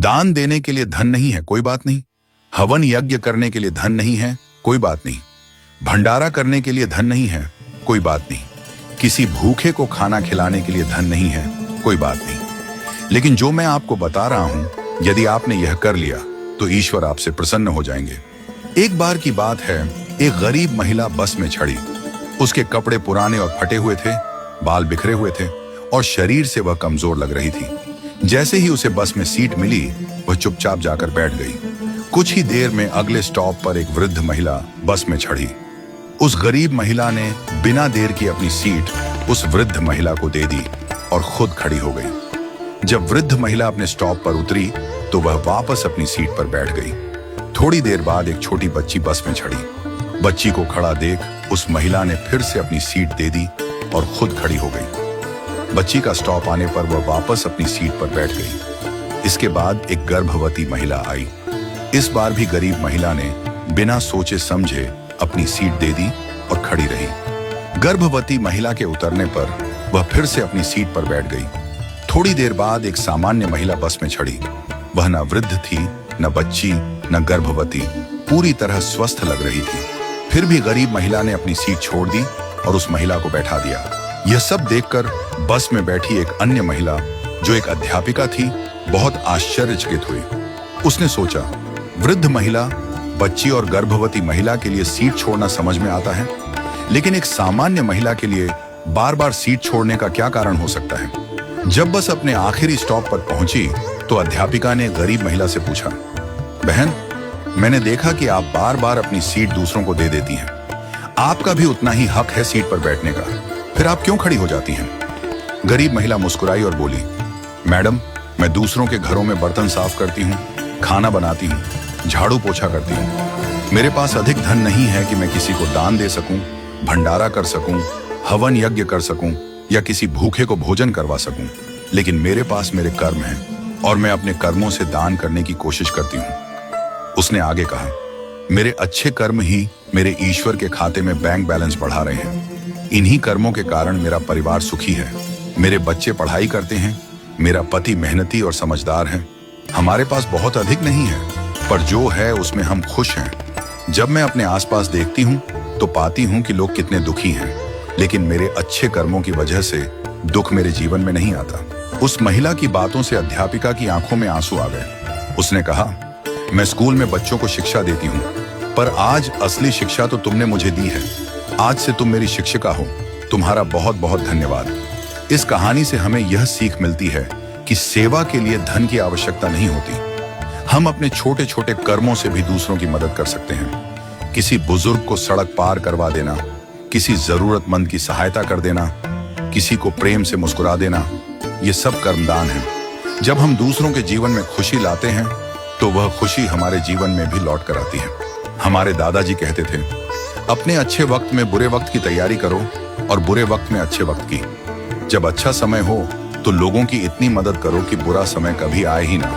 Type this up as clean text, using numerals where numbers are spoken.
दान देने के लिए धन नहीं है, कोई बात नहीं। हवन यज्ञ करने के लिए धन नहीं है, कोई बात नहीं। भंडारा करने के लिए धन नहीं है, कोई बात नहीं। किसी भूखे को खाना खिलाने के लिए धन नहीं है, कोई बात नहीं। लेकिन जो मैं आपको बता रहा हूं, यदि आपने यह कर लिया तो ईश्वर आपसे प्रसन्न हो जाएंगे। एक बार की बात है, एक गरीब महिला बस में चढ़ी। उसके कपड़े पुराने और फटे हुए थे, बाल बिखरे हुए थे और शरीर से वह कमजोर लग रही थी। जैसे ही उसे बस में सीट मिली, वह चुपचाप जाकर बैठ गई। कुछ ही देर में अगले स्टॉप पर एक वृद्ध महिला बस में चढ़ी। उस गरीब महिला ने बिना देर की अपनी सीट उस वृद्ध महिला को दे दी और खुद खड़ी हो गई। जब वृद्ध महिला अपने स्टॉप पर उतरी तो वह वापस अपनी सीट पर बैठ गई। थोड़ी देर बाद एक छोटी बच्ची बस में चढ़ी। बच्ची को खड़ा देख उस महिला ने फिर से अपनी सीट दे दी और खुद खड़ी हो गई। बच्ची का स्टॉप आने पर वह वापस अपनी सीट पर बैठ गई। इसके बाद एक गर्भवती महिला आई। इस बार भी गरीब महिला ने बिना सोचे समझे अपनी सीट दे दी और खड़ी रही। गर्भवती महिला के उतरने पर वह फिर से अपनी सीट पर बैठ गई। थोड़ी देर बाद एक सामान्य महिला बस में चढ़ी। वह न वृद्ध थी, न बच्ची, न गर्भवती, पूरी तरह स्वस्थ लग रही थी। फिर भी गरीब महिला ने अपनी सीट छोड़ दी और उस महिला को बैठा दिया। यह सब देखकर बस में बैठी एक अन्य महिला, जो एक अध्यापिका थी, बहुत आश्चर्यचकित हुई। उसने सोचा, वृद्ध महिला, बच्ची और गर्भवती महिला के लिए सीट छोड़ना समझ में आता है, लेकिन एक सामान्य महिला के लिए बार बार सीट छोड़ने का क्या कारण हो सकता है। जब बस अपने आखिरी स्टॉप पर पहुंची तो अध्यापिका ने गरीब महिला से पूछा, बहन, मैंने देखा कि आप बार बार अपनी सीट दूसरों को दे देती हैं। आपका भी उतना ही हक है सीट पर बैठने का, फिर आप क्यों खड़ी हो जाती हैं? गरीब महिला मुस्कुराई और बोली, मैडम, मैं दूसरों के घरों में बर्तन साफ करती हूँ, खाना बनाती हूँ, झाड़ू पोछा करती हूँ। मेरे पास अधिक धन नहीं है कि मैं किसी को दान दे सकूं, भंडारा कर सकूं, हवन यज्ञ कर सकूं या किसी भूखे को भोजन करवा सकूं। लेकिन मेरे पास मेरे कर्म हैं और मैं अपने कर्मों से दान करने की कोशिश करती हूँ। उसने आगे कहा, मेरे अच्छे कर्म ही मेरे ईश्वर के खाते में बैंक बैलेंस बढ़ा रहे हैं। इन्हीं कर्मों के कारण मेरा परिवार सुखी है। मेरे बच्चे पढ़ाई करते हैं, मेरा पति मेहनती और समझदार है। हमारे पास बहुत अधिक नहीं है, पर जो है उसमें हम खुश हैं। जब मैं अपने आसपास देखती हूँ तो पाती हूँ कि लोग कितने दुखी हैं, लेकिन मेरे अच्छे कर्मों की वजह से दुख मेरे जीवन में नहीं आता। उस महिला की बातों से अध्यापिका की आंखों में आंसू आ गए। उसने कहा, मैं स्कूल में बच्चों को शिक्षा देती हूँ, पर आज असली शिक्षा तो तुमने मुझे दी है। आज से तुम मेरी शिक्षिका हो। तुम्हारा बहुत बहुत धन्यवाद। इस कहानी से हमें यह सीख मिलती है कि सेवा के लिए धन की आवश्यकता नहीं होती। हम अपने छोटे छोटे कर्मों से भी दूसरों की मदद कर सकते हैं। किसी बुजुर्ग को सड़क पार करवा देना, किसी जरूरतमंद की सहायता कर देना, किसी को प्रेम से मुस्कुरा देना, ये सब कर्मदान है। जब हम दूसरों के जीवन में खुशी लाते हैं तो वह खुशी हमारे जीवन में भी लौट कर आती है। हमारे दादाजी कहते थे, अपने अच्छे वक्त में बुरे वक्त की तैयारी करो और बुरे वक्त में अच्छे वक्त की। जब अच्छा समय हो तो लोगों की इतनी मदद करो कि बुरा समय कभी आए ही ना।